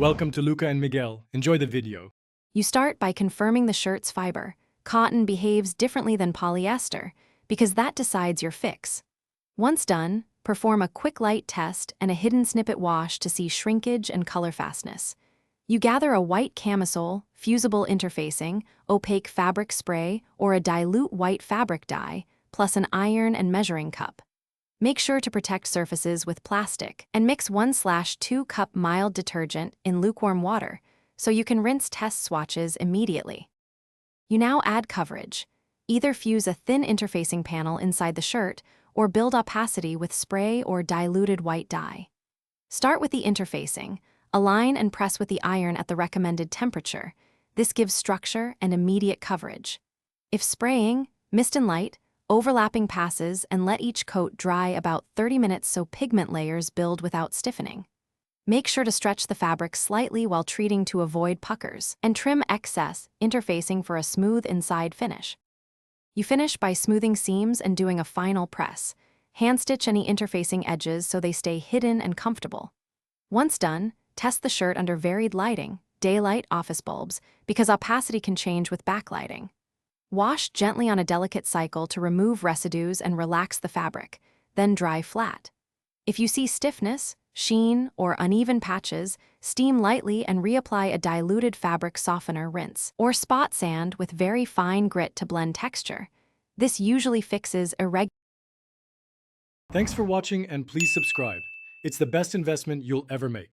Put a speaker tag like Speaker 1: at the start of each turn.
Speaker 1: Welcome to Luca and Miguel. Enjoy the video.
Speaker 2: You start by confirming the shirt's fiber. Cotton behaves differently than polyester because that decides your fix. Once done, perform a quick light test and a hidden snippet wash to see shrinkage and color fastness. You gather a white camisole, fusible interfacing, opaque fabric spray, or a dilute white fabric dye, plus an iron and measuring cup. Make sure to protect surfaces with plastic and mix 1/2 cup mild detergent in lukewarm water so you can rinse test swatches immediately. You now add coverage. Either fuse a thin interfacing panel inside the shirt or build opacity with spray or diluted white dye. Start with the interfacing. Align and press with the iron at the recommended temperature. This gives structure and immediate coverage. If spraying, mist and light, overlapping passes and let each coat dry about 30 minutes so pigment layers build without stiffening. Make sure to stretch the fabric slightly while treating to avoid puckers, and trim excess interfacing for a smooth inside finish. You finish by smoothing seams and doing a final press. Hand stitch any interfacing edges so they stay hidden and comfortable. Once done, test the shirt under varied lighting, daylight, office bulbs, because opacity can change with backlighting. Wash gently on a delicate cycle to remove residues and relax the fabric, then dry flat. If you see stiffness, sheen, or uneven patches, steam lightly and reapply a diluted fabric softener rinse, or spot sand with very fine grit to blend texture. This usually fixes irregular.
Speaker 1: Thanks for watching and please subscribe. It's the best investment you'll ever make.